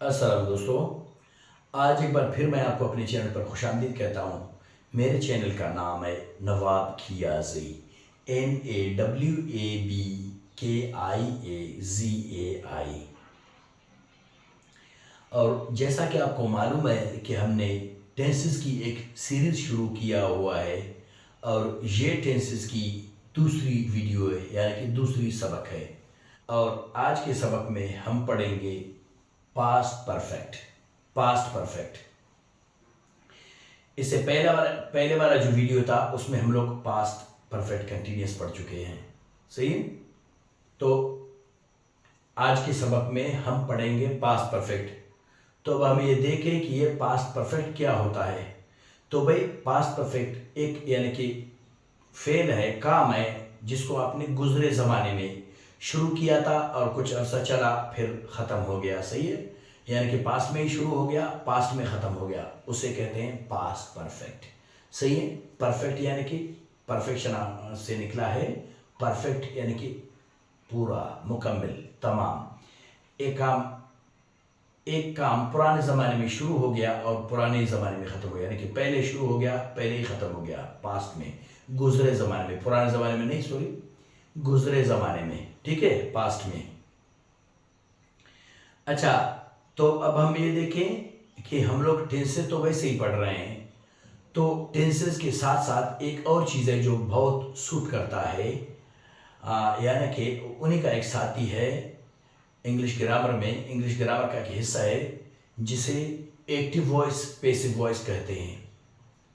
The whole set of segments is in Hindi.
अस्सलाम दोस्तों, आज एक बार फिर मैं आपको अपने चैनल पर खुशामदीद कहता हूँ। मेरे चैनल का नाम है नवाब खियाज़ी, NAWABKIAZAI। और जैसा कि आपको मालूम है कि हमने टेंसेस की एक सीरीज़ शुरू किया हुआ है और ये टेंसेस की दूसरी वीडियो है, यानी कि दूसरी सबक है। और आज के सबक में हम पढ़ेंगे पास्ट परफेक्ट। इससे पहले वाला जो वीडियो था उसमें हम लोग पास्ट परफेक्ट कंटिन्यूस पढ़ चुके हैं, सही है? तो आज के सबक में हम पढ़ेंगे पास्ट परफेक्ट। तो अब हम ये देखें कि ये पास्ट परफेक्ट क्या होता है। तो भाई पास्ट परफेक्ट एक यानी कि फेल है, काम है जिसको आपने गुजरे ज़माने में शुरू किया था और कुछ अर्सा चला फिर ख़त्म हो गया, सही है? यानी कि पास्ट में ही शुरू हो गया, पास्ट में ख़त्म हो गया, उसे कहते हैं पास्ट परफेक्ट, सही है? परफेक्ट यानी कि परफेक्शन से निकला है, परफेक्ट यानी कि पूरा, मुकम्मल, तमाम। एक काम पुराने ज़माने में शुरू हो गया और पुराने ज़माने में ख़त्म हो गया, यानी कि पहले शुरू हो गया पहले ही ख़त्म हो गया, पास्ट में, गुजरे ज़माने में, पुराने ज़माने में नहीं, सॉरी, गुजरे ज़माने में, ठीक है, पास्ट में। अच्छा, तो अब हम ये देखें कि हम लोग टेंसेस तो वैसे ही पढ़ रहे हैं, तो टेंसेस के साथ साथ एक और चीज़ है जो बहुत सूट करता है, यानी कि उन्हीं का एक साथी है इंग्लिश ग्रामर में। इंग्लिश ग्रामर का एक हिस्सा है जिसे एक्टिव वॉइस पैसिव वॉइस कहते हैं,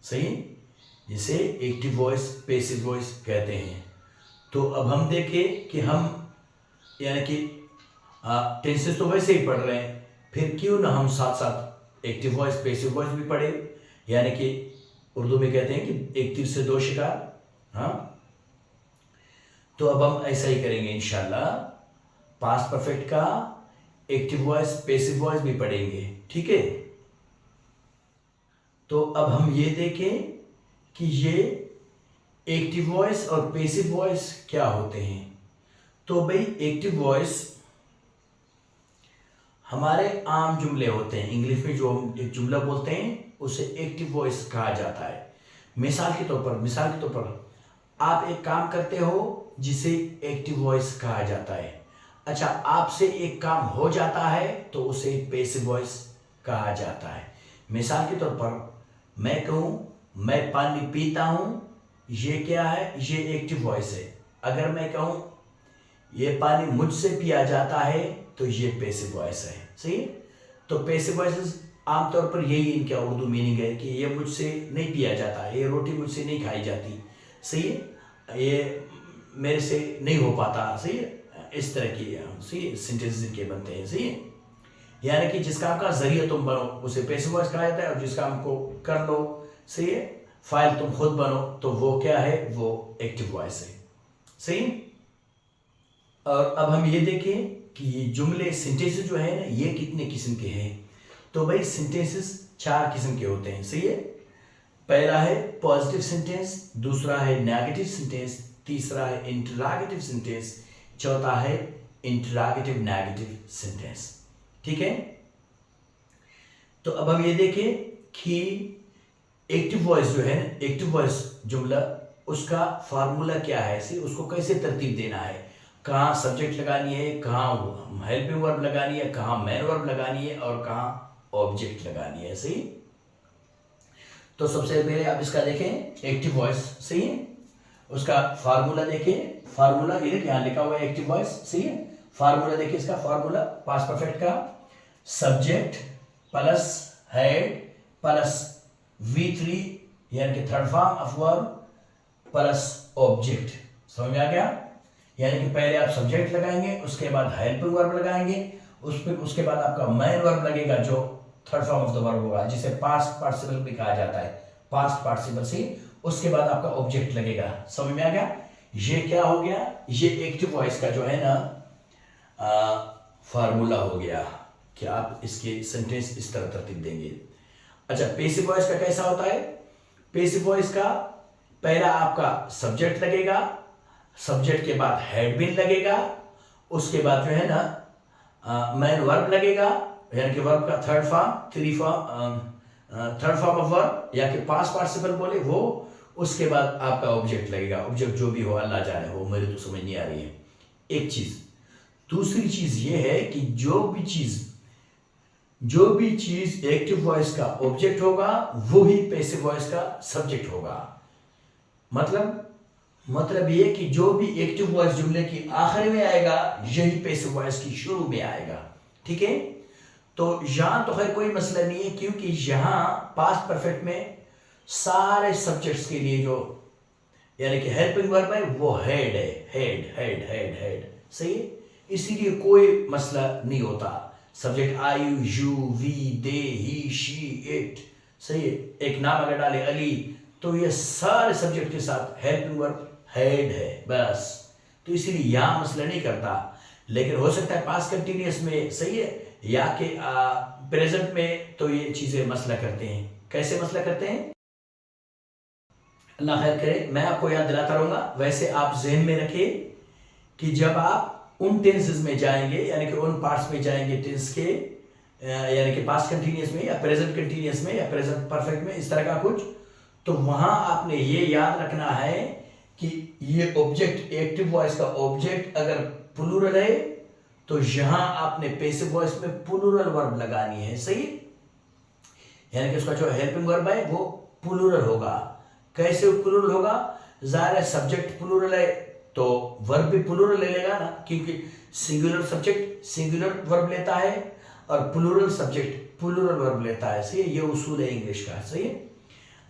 सही, जिसे एक्टिव वॉइस पैसिव वॉइस कहते हैं। तो अब हम देखें कि हम यानी कि टेंसेस तो वैसे ही पढ़ रहे हैं, फिर क्यों ना हम साथ साथ एक्टिव वॉइस पैसिव वॉइस भी पढ़े, यानी कि उर्दू में कहते हैं कि एक तीर से दो शिकार। हाँ, तो अब हम ऐसा ही करेंगे इंशाल्लाह, पास्ट परफेक्ट का एक्टिव वॉइस पैसिव वॉइस भी पढ़ेंगे, ठीक है? तो अब हम ये देखें कि ये एक्टिव वॉइस और पैसिव वॉइस क्या होते हैं। तो भाई एक्टिव वॉइस हमारे आम जुमले होते हैं, इंग्लिश में जो हम एक जुमला बोलते हैं उसे एक्टिव वॉइस कहा जाता है। मिसाल के तौर पर आप एक काम करते हो जिसे एक्टिव वॉइस कहा जाता है। अच्छा, आपसे एक काम हो जाता है तो उसे पैसिव वॉइस कहा जाता है। मिसाल के तौर पर मैं कहूँ मैं पानी पीता हूँ, ये क्या है? ये एक्टिव वॉइस है। अगर मैं कहूँ ये पानी मुझसे पिया जाता है तो ये पैसिव वॉइस है, सही है? तो पैसिव वॉइस आमतौर पर यही इनका उर्दू मीनिंग है कि ये मुझसे नहीं पिया जाता, ये रोटी मुझसे नहीं खाई जाती, सही है, ये मेरे से नहीं हो पाता, सही है? इस तरह की सही सेंटेंसेस इनके बनते हैं, सही है? यानी कि जिस काम का जरिया तुम बनो उसे पैसिव वॉइस कहा जाता है, और जिस काम को कर लो, सही है, फाइल तुम खुद बनो, तो वो क्या है? वो एक्टिव वॉइस है, सही। और अब हम ये देखें कि ये जुमले सेंटेंसेस जो है ना, ये कितने किस्म के हैं। तो भाई सेंटेंसेस 4 किस्म के होते हैं, सही है? पहला है पॉजिटिव सेंटेंस, दूसरा है नेगेटिव सेंटेंस, तीसरा है इंटरोगेटिव सेंटेंस, चौथा है इंटरोगेटिव नेगेटिव सेंटेंस, ठीक है? तो अब हम ये देखें कि एक्टिव वॉइस जो है ना, एक्टिव वॉइस जुमला, उसका फार्मूला क्या है, सही, उसको कैसे तरतीब देना है, कहाँ सब्जेक्ट लगानी है, कहाँ हेल्पिंग वर्ब लगानी है, कहाँ मेन वर्ब लगानी है और कहाँ ऑब्जेक्ट लगानी है, सही। तो सबसे पहले आप इसका देखें एक्टिव वॉइस, सही है, उसका फार्मूला देखें। फार्मूला ये यहाँ लिखा हुआ है एक्टिव वॉइस, सही है। फार्मूला देखिए, इसका फार्मूला पास्ट परफेक्ट का subject plus head plus V3 यानी कि third form of verb plus object. समझ में आ गया? यानी कि पहले आप सब्जेक्ट लगाएंगे, उसके बाद हेल्पिंग वर्ब लगाएंगे, उसके बाद आपका मेन वर्ब लगेगा जो third form of the verb होगा, जिसे पास्ट पार्टिसिपल भी कहा जाता है, पास्ट पार्टिसिपल से। उसके बाद आपका ऑब्जेक्ट लगेगा। समझ में आ गया? ये क्या हो गया? ये एक्टिव वॉइस का जो है ना फार्मूला हो गया कि आप इसके सेंटेंस इस तरह तरतीब देंगे। अच्छा, पैसिव वॉइस का कैसा होता है? पैसिव वॉइस का पहला आपका सब्जेक्ट लगेगा, सब्जेक्ट के बाद हेड बिन लगेगा, उसके बाद जो है ना मेन वर्ब लगेगा, यानी कि वर्ब का थर्ड फॉर्म ऑफ वर्ब या कि पास्ट पार्टिसिपल बोले वो, उसके बाद आपका ऑब्जेक्ट लगेगा। ऑब्जेक्ट जो भी हो अल्लाह जाने, वो मेरे तो समझ नहीं आ रही है एक चीज। दूसरी चीज ये है कि जो भी चीज एक्टिव वॉइस का ऑब्जेक्ट होगा वो ही पैसिव वॉइस का सब्जेक्ट होगा। मतलब ये कि जो भी एक्टिव वॉइस जुमले की आखिर में आएगा यही पैसिव वॉइस की शुरू में आएगा। ठीक है, तो यहां तो खैर कोई मसला नहीं है, क्योंकि यहां पास्ट परफेक्ट में सारे सब्जेक्ट्स के लिए जो यानी कि हेल्पिंग वर्ब है वो हेड है, हेड सही है, इसीलिए कोई मसला नहीं होता। Subject I, you, we, they, he, she, it, सही है। एक नाम अगर डाले अली, तो ये सारे सब्जेक्ट के साथ हेल्पिंग वर्ब हेड है बस, तो इसीलिए यहां मसला नहीं करता। लेकिन हो सकता है पास्ट कंटिन्यूअस में, सही है, या कि प्रेजेंट में तो ये चीजें मसला करते हैं। कैसे मसला करते हैं अल्लाह खैर करे, मैं आपको याद दिलाता रहूंगा। वैसे आप जहन में रखिए कि जब आप उन टेंसेस में जाएंगे, यानी कि उन पार्ट्स में जाएंगे टेंस के, यानी कि पास्ट कंटिन्यूअस में या प्रेजेंट कंटिन्यूअस में या प्रेजेंट परफेक्ट में, इस तरह का कुछ, तो वहां आपने ये याद रखना है कि ये ऑब्जेक्ट, एक्टिव वॉइस का ऑब्जेक्ट अगर प्लूरल है तो यहां आपने पैसिव वॉइस में प्लूरल वर्ब लगानी है, सही, यानी कि उसका जो हेल्पिंग वर्ब है वो प्लूरल होगा। कैसे प्लूरल होगा? जाहिर है सब्जेक्ट प्लूरल है तो वर्ब भी प्लूरल ले लेगा ना, क्योंकि सिंगुलर सब्जेक्ट सिंगुलर वर्ब लेता है और प्लूरल सब्जेक्ट प्लूरल वर्ब लेता है, सही है, ये उसूल है इंग्लिश का, सही है।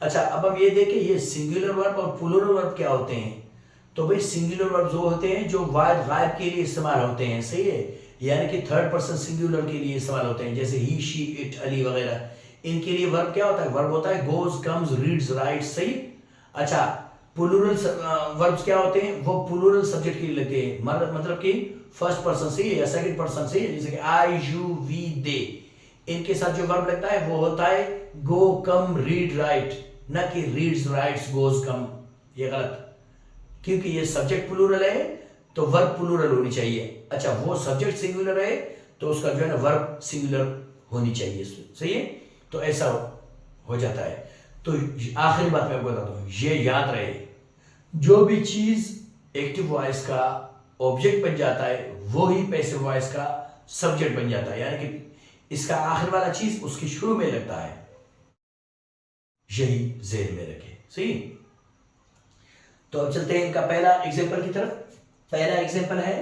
अच्छा, अब हम ये देखें ये सिंगुलर वर्ब और प्लूरल वर्ब क्या होते हैं। तो भाई सिंगुलर वर्ब जो होते हैं जो वाहिद गायब के लिए इस्तेमाल होते हैं, सही है, यानी कि थर्ड पर्सन सिंगुलर के लिए इस्तेमाल होते हैं, जैसे ही, शी, इट, अली वगैरह। इनके लिए वर्ब क्या होता है? वर्ब होता है गोज, कम्स, रीड्स, राइट्स, सही। अच्छा, प्लूरल वर्ब्स क्या होते हैं? वो प्लूरल सब्जेक्ट के लिए लेते हैं, मतलब कि फर्स्ट पर्सन से या सेकंड पर्सन से, जैसे कि आई, यू, वी, दे। इनके साथ जो वर्ब लगता है वो होता है गो, कम, रीड, राइट, न कि रीड्स, राइट्स, गोज, कम। ये गलत, क्योंकि ये सब्जेक्ट प्लूरल है तो वर्ब प्लूरल होनी चाहिए। अच्छा, वो सब्जेक्ट सिंगुलर है तो उसका जो है ना वर्ब सिंगुलर होनी चाहिए, सही है। तो ऐसा हो जाता है। तो आखिरी बात मैं आपको बताता हूं, ये याद रहे, जो भी चीज एक्टिव वॉइस का ऑब्जेक्ट बन जाता है वो ही पैसिव वॉइस का सब्जेक्ट बन जाता है, यानी कि इसका आखिर वाला चीज उसकी शुरू में लगता है, यही ज़हन में रखें, सही। तो अब चलते हैं इनका पहला एग्जांपल की तरफ। पहला एग्जांपल है,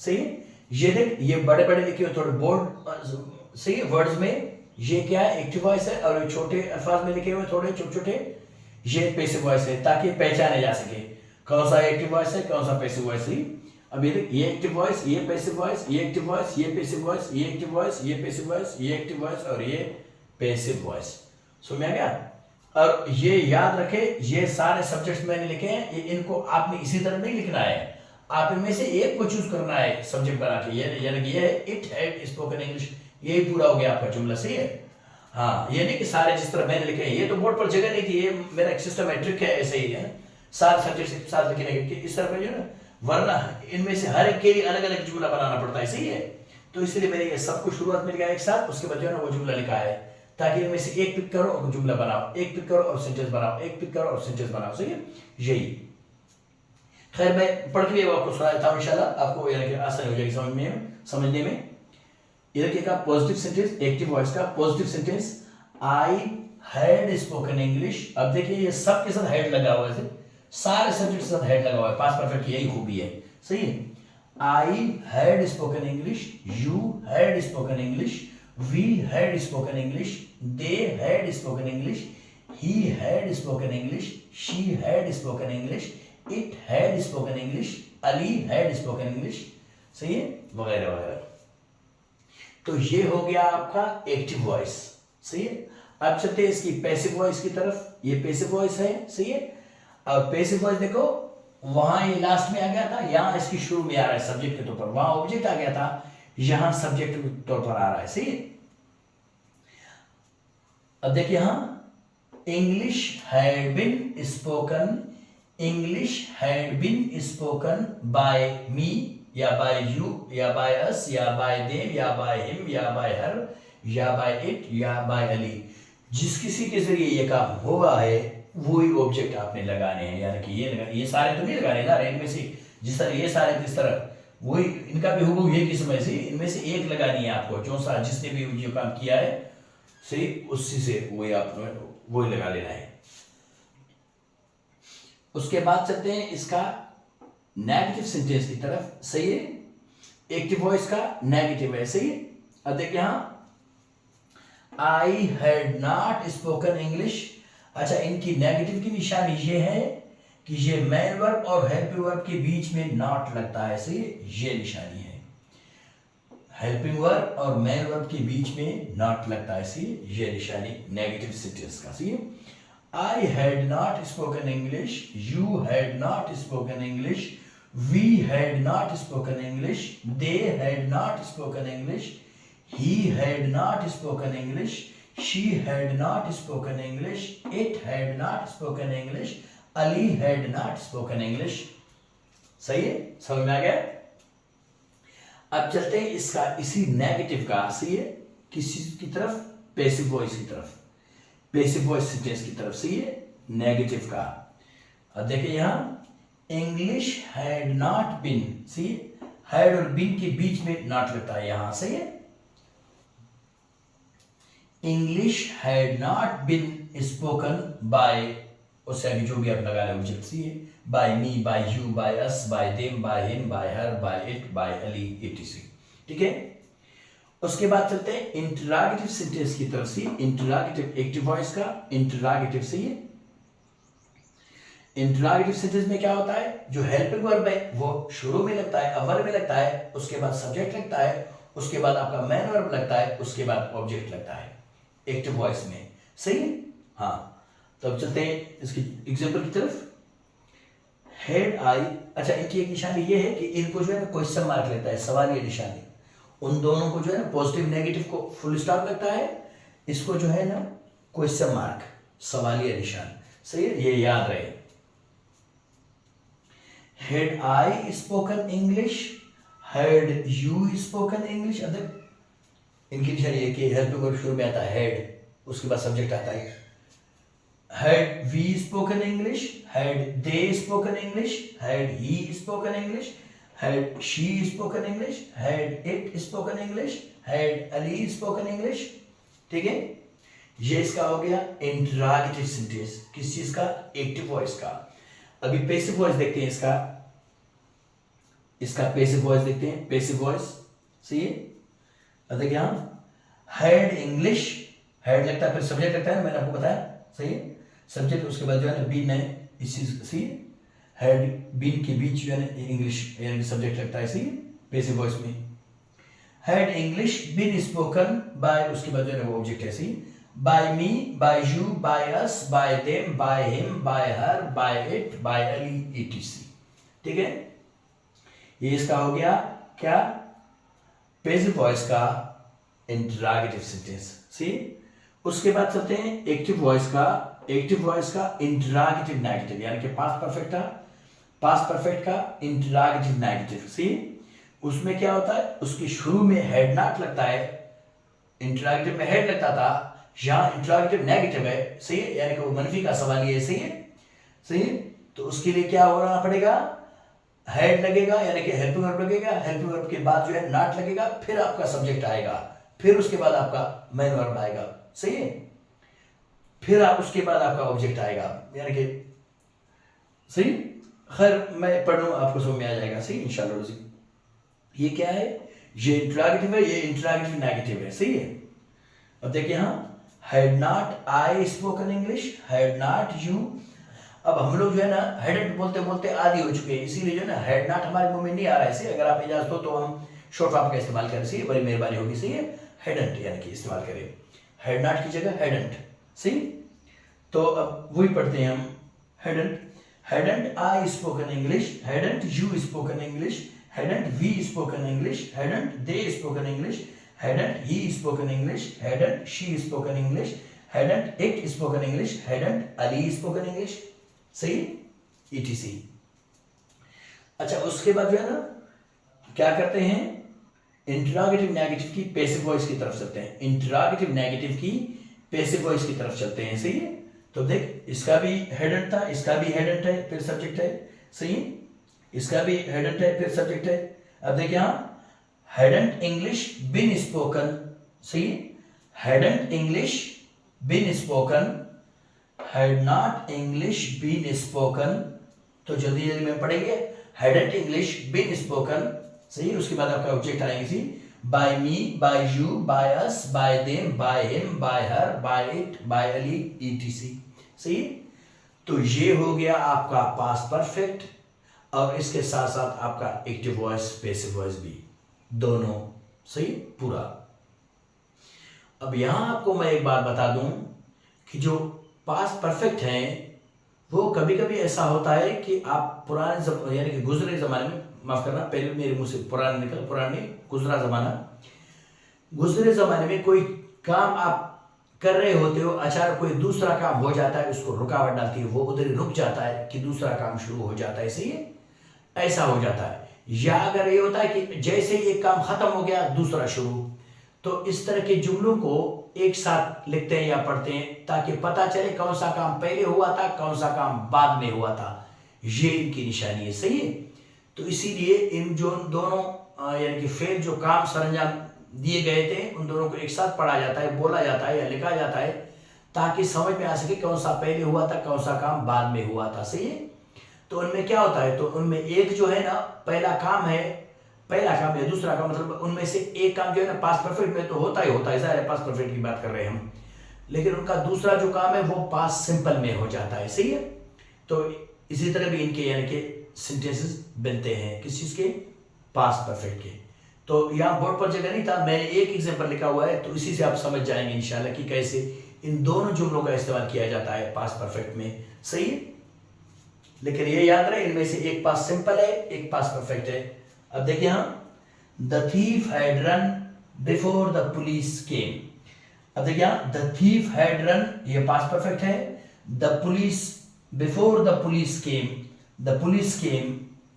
सही है, ये देख, ये बड़े बड़े लिखे हुए थोड़े बोल्ड, सही है, वर्ड्स में ये क्या है? एक्टिव वॉइस है, और छोटे अल्फाज में लिखे हुए थोड़े छोटे छोटे ये पैसिव वॉइस है, ताकि पहचाने जा सके कौन सा एक्टिव वॉइस है कौन सा पैसिव वॉइस है। अब ये देख, ये एक्टिव वॉइस, ये पैसिव वॉइस, ये एक्टिव वॉइस, ये पैसिव वॉइस, ये एक्टिव वॉइस, ये पैसिव वॉइस, ये एक्टिव वॉइस और ये पैसिव वॉइस। समझ में आ गया? और ये याद रखे, ये सारे सब्जेक्ट्स मैंने लिखे हैं, इनको आपने इसी तरह नहीं लिखना है, आप इनमें से एक को चूज करना है सब्जेक्ट बना के। यानी कि ये है इट हैड स्पोकन इंग्लिश, यही पूरा हो गया आपका जुमला, सही है। हाँ, ये नहीं कि सारे जिस तरह मैंने लिखे हैं, ये तो बोर्ड पर जगह नहीं थी, ये मेरा एक सिस्टमैटिक है, ऐसे ही है, सारे सब्जेक्ट एक साथ लिखने के इस तरह जो है, वरना इनमें से हर एक के लिए अलग अलग जुमला बनाना पड़ता है, सही है। तो इसलिए मैंने ये सब कुछ शुरुआत में लिखा एक साथ, उसके बाद जो है ना वो जुमला लिखा है, ताकि इनमें से एक पिक करो और जुमला बनाओ, एक पिक करो और सेंटेंस बनाओ, एक पिक करो और सेंटेंस बनाओ, सही है, यही। खैर मैं पढ़ के आपको सुनाता हूं, इंशाल्लाह आपको यानी कि आसानी हो जाएगी समझने में। ये देखिएगा पॉजिटिव सेंटेंस, एक्टिव वॉइस का positive sentence, I had spoken English. अब देखिए ये सब के साथ हेड लगा हुआ है, सारे सब्जेक्ट के साथ हेड लगा हुआ है, पास्ट परफेक्ट यही खूबी है, सही है। I had spoken English, you had spoken English, we had spoken English, they had spoken English, he had spoken English, she had spoken English, it had spoken English, Ali had spoken English, सही है, वगैरह वगैरह। तो ये हो गया आपका एक्टिव वॉइस, सही है। अब चलते हैं इसकी पैसिव वॉइस की तरफ। ये पैसिव वॉइस है, सही है। और पैसिव वॉइस देखो, वहां ये लास्ट में आ गया था, यहां इसकी शुरू में आ रहा है सब्जेक्ट के तौर पर, वहां ऑब्जेक्ट आ गया था, यहां सब्जेक्ट के तौर पर आ रहा है, सही है। अब देखिए, यहां English had been spoken, English had been spoken by me या बाय यू या बाय अस या बाय देम या बाय हिम या बाय हर या बाय इट या बाय अली, जिस किसी के जरिए ये काम हुआ है वही ऑब्जेक्ट आपने लगाने हैं। यानी कि ये सारे तो नहीं लगाने ना, इनमें से जिस तरह ये सारे जिस तरह वही इनका भी हुबहू ये किस्म है, इनमें से एक लगानी है आपको, जो सा जिसने भी जो काम किया है सही उसी से वही आपने वही लगा लेना है। उसके बाद चलते हैं इसका नेगेटिव सेंटेंस की तरफ। सही है, एक्टिव वॉइस का नेगेटिव है। सही है, अब देखिए यहां आई हैड नॉट स्पोकन इंग्लिश। अच्छा, इनकी नेगेटिव की निशानी ये है कि ये मेन वर्ब और हेल्पिंग वर्ब के बीच में नॉट लगता है। सही है, ये निशानी है, हेल्पिंग वर्ब और मेन वर्ब के बीच में नॉट लगता है। सही, ये निशानी नेगेटिव सेंटेंस का। सही है, I had not spoken English, you had not spoken English, we had not spoken English, they had not spoken English, he had not spoken English, she had not spoken English, it had not spoken English, Ali had not spoken English। सही है, समझ में आ गया। अब चलते हैं इसका इसी नेगेटिव का, सही है, किसी की तरफ, पैसिव वॉइस की तरफ, पैसिव वॉइस सेंटेंस की तरफ। सही है, नेगेटिव का। अब देखिए यहां इंग्लिश हैड नॉट बीन। सही है, हैड और बीन के बीच में नॉट लगता है यहां। सही है, English had not been spoken by, उससे आगे जो भी आप लगा रहे object, see by me, by you, by us, by them, by him, by her, by it, by Ali, etc। ठीक है, उसके बाद चलते हैं इंटरोगेटिव सेंटेंस की तरफ। सी इंटरोगेटिव एक्टिव वॉइस का इंटरोगेटिव। सही है, इंटरोगेटिव सेंटेंस में क्या होता है, जो हेल्पिंग वर्ब है वो शुरू में लगता है, अव्वल में लगता है, उसके बाद सब्जेक्ट लगता है, उसके बाद आपका मेन वर्ब लगता है, उसके बाद ऑब्जेक्ट लगता है एक्टिव वॉइस में। सही है, हाँ। तो अब चलते हैं इसकी एग्जांपल की तरफ। हेड आई। अच्छा, इनकी एक निशानी ये है कि इनको जो है ना क्वेश्चन मार्क लेता है, सवालिया निशानी। उन दोनों को जो है ना पॉजिटिव नेगेटिव को फुल स्टॉप लगता है, इसको जो है ना क्वेश्चन मार्क, सवालिया निशान। सही है, ये याद रहे। Head I spoken English, head you spoken English. Other इनकी निशानी है कि हेल्पिंग वर्ब शुरू में आता है हेड, उसके बाद सब्जेक्ट आता है। Had we spoken English, had they spoken English, had he spoken English, had she spoken English, had it spoken English, had Ali spoken English. ठीक है, ये इसका हो गया इंटरोगेटिव सेंटेंस। किस चीज का, एक्टिव वॉइस का। अभी पैसिव वॉइस देखते हैं इसका पैसिव वॉइस देखते हैं, पैसिव वॉइस। सही है, देखिए यहां हैड इंग्लिश, हेड लगता है, फिर सब्जेक्ट लगता है, मैंने आपको बताया। सही है, सब्जेक्ट, उसके बाद जो है ना बीन है, इस चीज। सही है, हेड बीन के बीच जो है ना इंग्लिश यानी सब्जेक्ट लगता है। सही है, पैसिव वॉइस में had English been spoken by, उसके बाद जो है ना वो ऑब्जेक्ट है। सही, by me, by you, by us, by them, by him, by her, by it, by Ali, etc। ठीक है, ये इसका हो गया क्या, पैसिव वॉइस का इंटरोगेटिव सेंटेंस। सी, उसके बाद चलते हैं एक्टिव वॉइस का। एक्टिव वॉइस का इंटरोगेटिव नेगेटिव, यानी कि पास्ट परफेक्ट का इंटरोगेटिव नेगेटिव। सी, उसमें क्या होता है, उसके शुरू में हेड नॉट लगता है, इंटरोगेटिव में हेड लगता था, यहां इंटरोगेटिव नेगेटिव है। सही है, यानी कि वो मनफी का सवाल ये। सही है, सही है, तो उसके लिए क्या होना पड़ेगा, हेड लगेगा, यानी कि हेल्पिंग वर्ब लगेगा, हेल्पिंग वर्ब के बाद जो है नॉट लगेगा, फिर आपका सब्जेक्ट आएगा, फिर उसके बाद आपका मेन वर्ब आएगा। सही है, फिर आप उसके बाद आपका ऑब्जेक्ट आएगा, यानी कि सही। खैर मैं पढ़ लूँ, आपको समझ में आ जाएगा। सही, इंशाल्लाह। ये क्या है, ये इंटरोगेटिव है, ये इंटरोगेटिव नेगेटिव है। सही है, अब देखिए यहां had not I spoken English, had not you. अब हम लोग जो है ना हेडेंट बोलते बोलते आदी हो चुके हैं, इसीलिए जो है ना हेड नॉट हमारे मुंह में नहीं आ रहा है। सही, अगर आप इजाजत हो तो हम शॉर्ट फॉर्म का इस्तेमाल करें। सही, बड़ी मेहरबानी होगी। सही है, हेडेंट यानी कि इस्तेमाल करें, हेड नॉट की जगह हेडेंट। सही, तो अब वही पढ़ते हैं हम, hadn't. Hadn't I spoken English, hadn't you spoken English, hadn't we spoken English, hadn't they spoken English, hadn't he spoken English, hadn't she spoken English, hadn't it spoken English, hadn't Ali spoken English। सही, etc। अच्छा, उसके बाद जो है ना क्या करते हैं, इंटरोगेटिव नेगेटिव की पैसिव वॉइस की तरफ चलते हैं, इंटरोगेटिव नेगेटिव की पैसिव वॉइस की तरफ चलते हैं। सही है, तो देख इसका भी हेडेंट था, इसका भी हेडेंट है, फिर सब्जेक्ट है। सही है, इसका भी हेडेंट है, फिर सब्जेक्ट है। अब देख यहां हेडेंट इंग्लिश बीन स्पोकन। सही है, hadn't English been spoken, had not English been spoken. तो जल्दी जल्दी में पढ़ेंगे, हैडेंट इंग्लिश बीन स्पोकन। सही, उसके बाद आपका ऑब्जेक्ट आएंगे by me, by you, by us, by them, by him, by her, by it, by Ali, etc. सही, तो ये हो गया आपका पास्ट परफेक्ट और इसके साथ साथ आपका एक्टिव वॉइस पैसिव वॉइस भी दोनों। सही, पूरा। अब यहां आपको मैं एक बात बता दूं कि जो पास्ट परफेक्ट है वो कभी कभी ऐसा होता है कि आप पुराने यानी कि गुजरे जमाने में, माफ करना पहले मेरे मुंह से पुराने निकल, पुराने गुजरा जमाना, गुजरे जमाने में कोई काम आप कर रहे होते हो, अचानक कोई दूसरा काम हो जाता है, उसको रुकावट डालती है, वो उधर ही रुक जाता है कि दूसरा काम शुरू हो जाता है। सही है, ऐसा हो जाता है। या अगर ये होता है कि जैसे ही एक काम खत्म हो गया दूसरा शुरू, तो इस तरह के जुमलों को एक साथ लिखते हैं या पढ़ते हैं ताकि पता चले कौन सा काम पहले हुआ था, कौन सा काम बाद में हुआ था। ये इनकी निशानी है। सही है, तो इसीलिए इन जो दोनों यानी कि फेल जो काम सरंजाम दिए गए थे उन दोनों को एक साथ पढ़ा जाता है, बोला जाता है या लिखा जाता है ताकि समझ में आ सके कौन सा पहले हुआ था, कौन सा काम बाद में हुआ था। सही है, तो उनमें क्या होता है, तो उनमें एक जो है ना पहला काम है, पहला काम या दूसरा काम, मतलब उनमें से एक काम जो है ना पास्ट परफेक्ट में तो होता ही होता है, जाहिर है पास्ट परफेक्ट की बात कर रहे हैं हम, लेकिन उनका दूसरा जो काम है वो पास्ट सिंपल में हो जाता है। सही है, तो इसी तरह भी इनके यानी कि सेंटेंसेस बनते हैं किस चीज के, पास्ट परफेक्ट के। तो यहाँ बोर्ड पर जगह नहीं था, मैंने एक एग्जांपल लिखा हुआ है, तो इसी से आप समझ जाएंगे इंशाल्लाह कि कैसे इन दोनों जुमलों का इस्तेमाल किया जाता है पास्ट परफेक्ट में। सही है, लेकिन ये याद रहे इनमें से एक पास्ट सिंपल है, एक पास्ट परफेक्ट है। अब देखिए यहाँ the thief had run before the police केम। अब देखिए यहाँ द थीफ हैड रन, ये पास्ट परफेक्ट है। The police, before the police came, the police केम,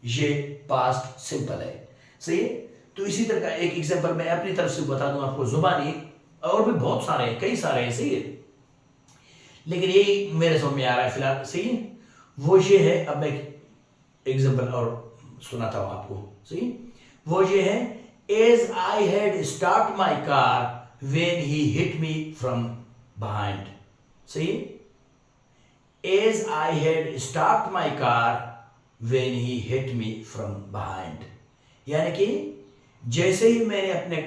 ये पास्ट सिंपल है। सही है, तो इसी तरह का एक एग्जांपल मैं अपनी तरफ से बता दूं आपको जुबानी, और भी बहुत सारे हैं, कई सारे हैं। सही है, लेकिन यही मेरे समझ में आ रहा है फिलहाल। सही है, वो ये है, अब मैं एग्जांपल और सुनाता हूं आपको। सही, वो ये है, as I had stopped my car when he hit me from behind. सही, as I had stopped my car when he hit me from behind, यानी कि जैसे ही मैंने अपने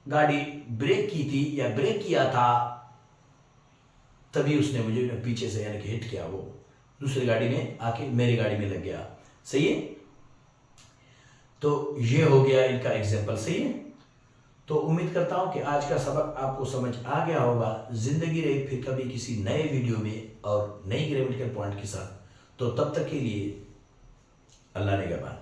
गाड़ी ब्रेक की थी या ब्रेक किया था तभी उसने मुझे पीछे से यानी कि हिट किया, वो दूसरी गाड़ी में आके मेरी गाड़ी में लग गया। सही है, तो ये हो गया इनका एग्जाम्पल। सही है, तो उम्मीद करता हूं कि आज का सबक आपको समझ आ गया होगा। जिंदगी रही फिर कभी किसी नए वीडियो में और नई ग्रामेटिकल पॉइंट के साथ, तो तब तक के लिए अल्लाह निगहबान।